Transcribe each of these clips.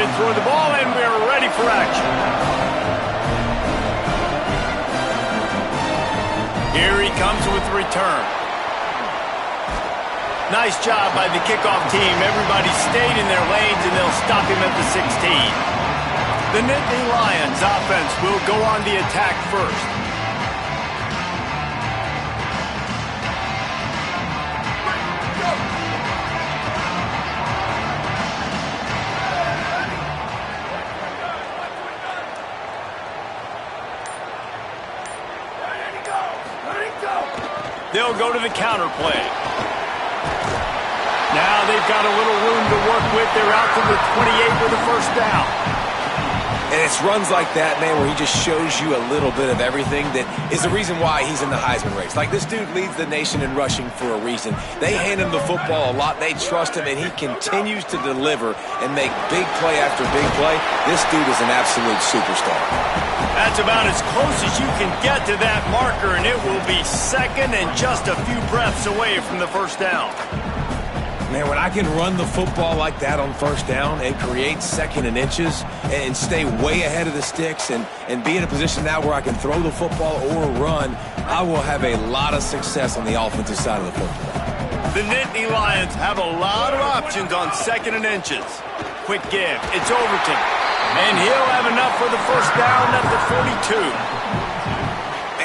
He'll throw the ball, and we're ready for action. Here he comes with the return. Nice job by the kickoff team. Everybody stayed in their lanes, and they'll stop him at the 16. The Nittany Lions offense will go on the attack first. They'll go to the counter play. Now they've got a little room to work with. They're out to the 28 with a first down. And it's runs like that, man, where he just shows you a little bit of everything that is the reason why he's in the Heisman race. Like, this dude leads the nation in rushing for a reason. They hand him the football a lot. They trust him, and he continues to deliver and make big play after big play. This dude is an absolute superstar. That's about as close as you can get to that marker, and it will be second and just a few breaths away from the first down. Man, when I can run the football like that on first down and create second and inches and stay way ahead of the sticks and be in a position now where I can throw the football or run, I will have a lot of success on the offensive side of the football. The Nittany Lions have a lot of options on second and inches. Quick give. It's Overton. And he'll have enough for the first down at the 42.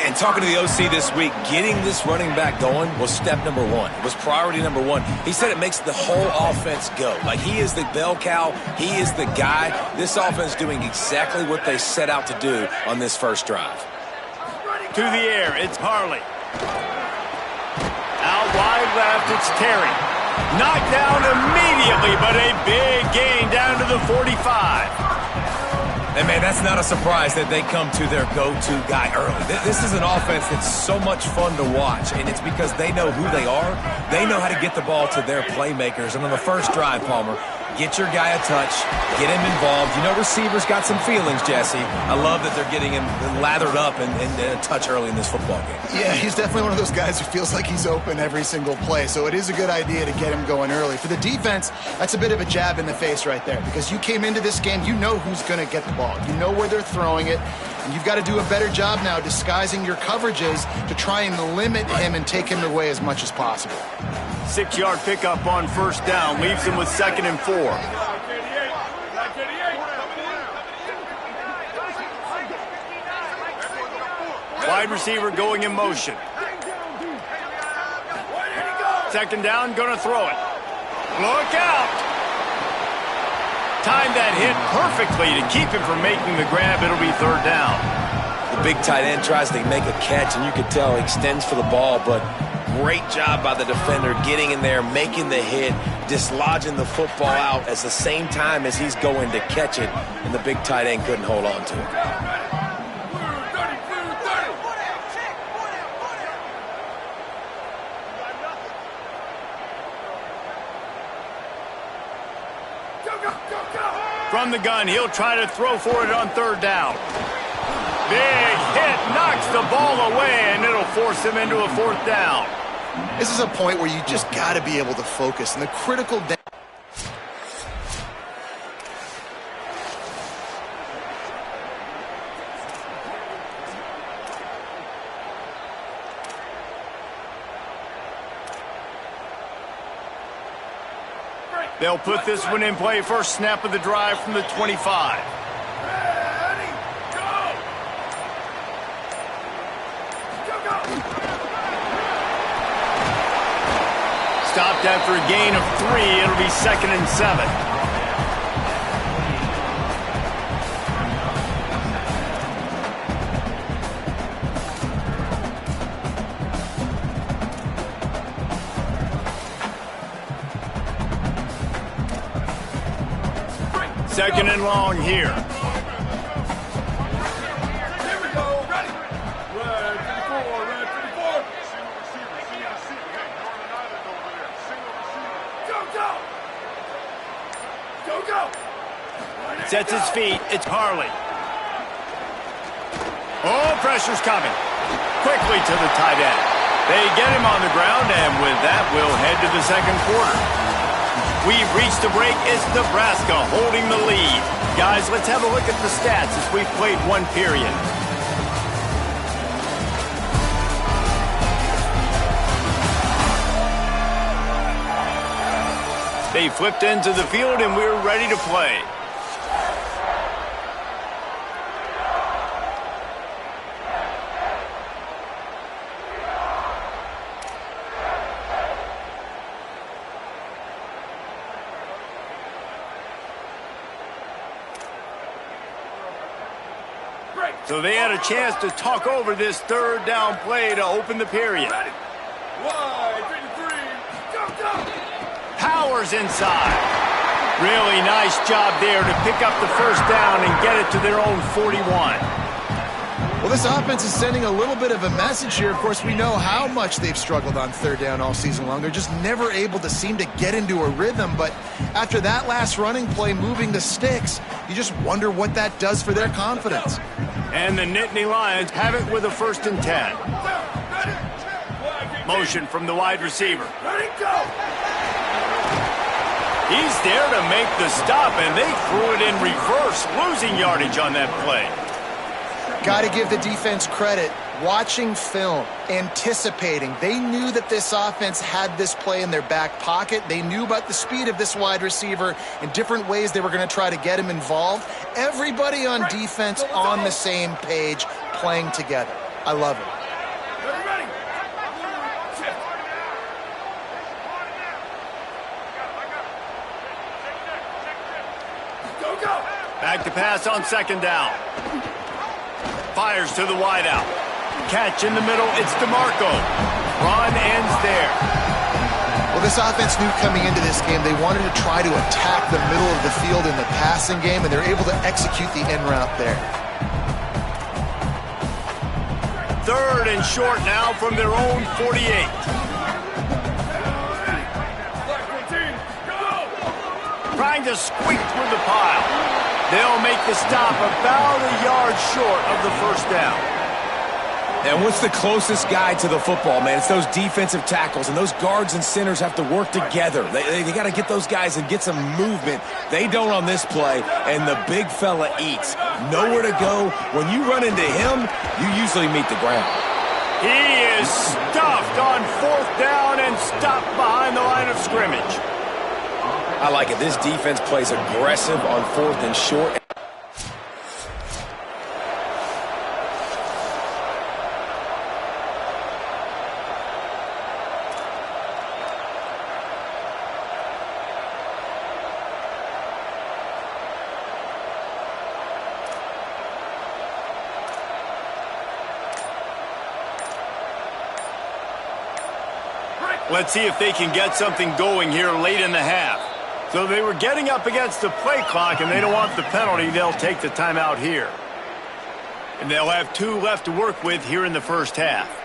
And talking to the OC this week, getting this running back going was step number one. It was priority number one. He said it makes the whole offense go. Like, he is the bell cow. He is the guy. This offense doing exactly what they set out to do on this first drive. To the air, it's Harley. Out wide left, it's Terry. Knocked down immediately, but a big gain down to the 45. And, man, that's not a surprise that they come to their go-to guy early. This is an offense that's so much fun to watch, and it's because they know who they are. They know how to get the ball to their playmakers. And on the first drive, Palmer, get your guy a touch, get him involved. You know, receivers got some feelings, Jesse. I love that they're getting him lathered up and a touch early in this football game. Yeah, he's definitely one of those guys who feels like he's open every single play, so it is a good idea to get him going early. For the defense, that's a bit of a jab in the face right there, because you came into this game, you know who's going to get the ball. You know where they're throwing it, and you've got to do a better job now disguising your coverages to try and limit him and take him away as much as possible. 6-yard pickup on first down leaves him with 2nd and 4. Wide receiver going in motion. 2nd down, going to throw it. Look out! Timed that hit perfectly to keep him from making the grab. It'll be 3rd down. The big tight end tries to make a catch, and you can tell he extends for the ball, but great job by the defender getting in there, making the hit, dislodging the football out at the same time as he's going to catch it, and the big tight end couldn't hold on to it. From the gun, he'll try to throw for it on 3rd down. Big hit, knocks the ball away, and it'll force him into a 4th down. This is a point where you just got to be able to focus, and the critical down. They'll put this one in play. First snap of the drive from the 25. Stopped after a gain of 3. It'll be 2nd and 7. Second and long here. Sets his feet. It's Harley. Oh, pressure's coming. Quickly to the tight end. They get him on the ground, and with that, we'll head to the 2nd quarter. We've reached the break. It's Nebraska holding the lead. Guys, let's have a look at the stats as we've played one period. They flipped into the field, and we're ready to play. So they had a chance to talk over this third down play to open the period. Wide, 3, go, go! Powers inside. Really nice job there to pick up the first down and get it to their own 41. Well, this offense is sending a little bit of a message here. Of course, we know how much they've struggled on third down all season long. They're just never able to seem to get into a rhythm. But after that last running play, moving the sticks, you just wonder what that does for their confidence. And the Nittany Lions have it with a 1st and 10. Motion from the wide receiver. Ready, go! He's there to make the stop, and they threw it in reverse, losing yardage on that play. Got to give the defense credit. Watching film, anticipating. They knew that this offense had this play in their back pocket. They knew about the speed of this wide receiver and different ways they were going to try to get him involved. Everybody on defense on the same page, playing together. I love it. Ready. Go, go! Back to pass on 2nd down. Fires to the wideout. Catch in the middle, it's DeMarco. Run ends there. Well, this offense knew coming into this game they wanted to try to attack the middle of the field in the passing game, and they're able to execute the en route there. 3rd and short now from their own 48. Trying to squeak through the pile. They'll make the stop about a yard short of the 1st down. And what's the closest guy to the football, man? It's those defensive tackles, and those guards and centers have to work together. They got to get those guys and get some movement. They don't on this play, and the big fella eats. Nowhere to go. When you run into him, you usually meet the ground. He is stuffed on 4th down and stopped behind the line of scrimmage. I like it. This defense plays aggressive on 4th and short. Let's see if they can get something going here late in the half. So they were getting up against the play clock, and they don't want the penalty. They'll take the timeout here. And they'll have 2 left to work with here in the 1st half.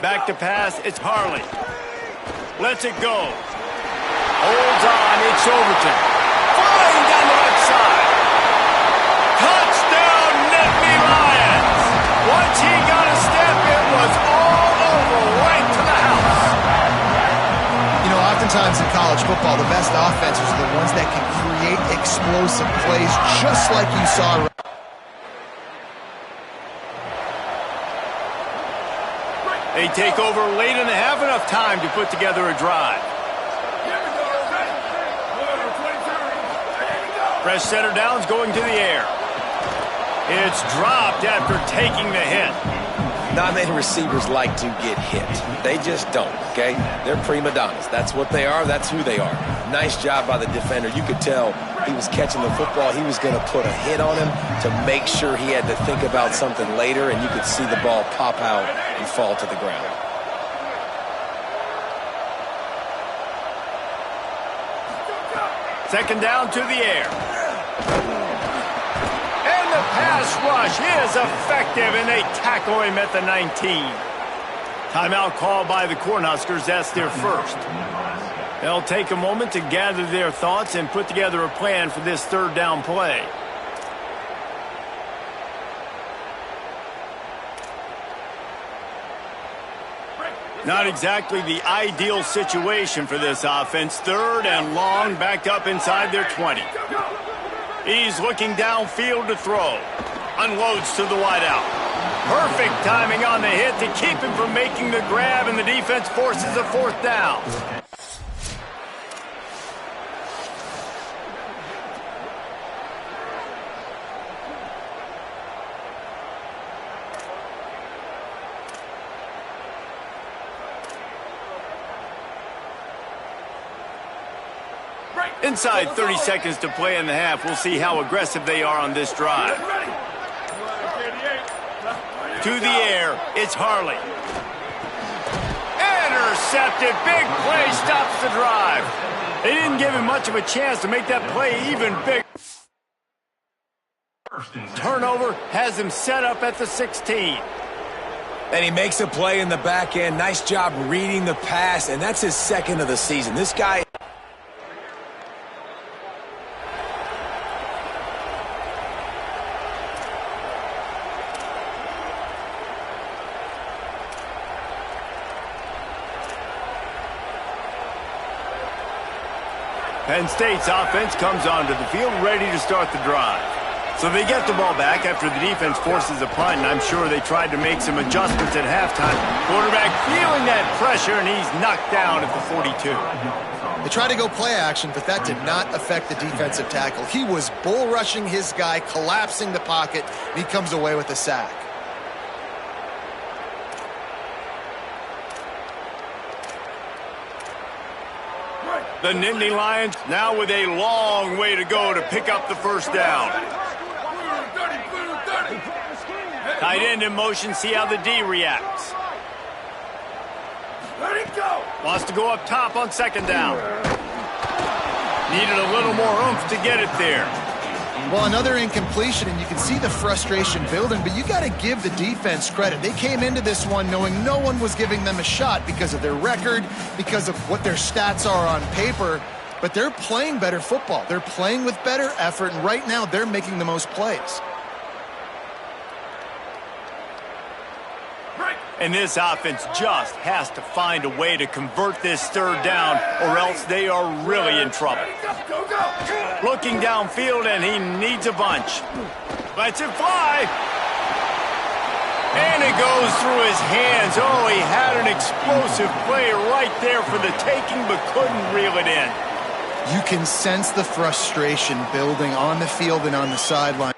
Back to pass, it's Harley. Lets it go. Holds on, it's Overton. Flying down the left side. Touchdown, Nittany Lions. Once he got a step, it was all over, right to the house. You know, oftentimes in college football, the best offenses are the ones that can create explosive plays, just like you saw. They take over late in the half, enough time to put together a drive. Fresh center downs going to the air. It's dropped after taking the hit. Not many receivers like to get hit. They just don't, okay? They're prima donnas. That's what they are. That's who they are. Nice job by the defender. You could tell he was catching the football. He was going to put a hit on him to make sure he had to think about something later, and you could see the ball pop out and fall to the ground. Second down to the air. And the pass rush is effective, and they tackle him at the 19. Timeout called by the Cornhuskers. That's their first. They'll take a moment to gather their thoughts and put together a plan for this third down play. Not exactly the ideal situation for this offense. Third and long, backed up inside their 20. He's looking downfield to throw. Unloads to the wideout. Perfect timing on the hit to keep him from making the grab, and the defense forces a fourth down. Inside 30 seconds to play in the half. We'll see how aggressive they are on this drive. To the air, it's Harley. Intercepted, big play, stops the drive. They didn't give him much of a chance to make that play even bigger. Turnover has him set up at the 16. And he makes a play in the back end. Nice job reading the pass, and that's his second of the season. This guy... Penn State's offense comes onto the field ready to start the drive. So they get the ball back after the defense forces a punt, and I'm sure they tried to make some adjustments at halftime. Quarterback feeling that pressure, and he's knocked down at the 42. They tried to go play action, but that did not affect the defensive tackle. He was bull rushing his guy, collapsing the pocket, and he comes away with a sack. The Nittany Lions now with a long way to go to pick up the first down. Tight end in motion, see how the D reacts. Let it go. Wants to go up top on second down. Needed a little more oomph to get it there. Well, another incompletion, and you can see the frustration building, but you got to give the defense credit. They came into this one knowing no one was giving them a shot because of their record, because of what their stats are on paper, but they're playing better football. They're playing with better effort, and right now they're making the most plays. And this offense just has to find a way to convert this third down, or else they are really in trouble. Go, go. Looking downfield, and he needs a bunch. Lets it fly. And it goes through his hands. Oh, he had an explosive play right there for the taking, but couldn't reel it in. You can sense the frustration building on the field and on the sideline.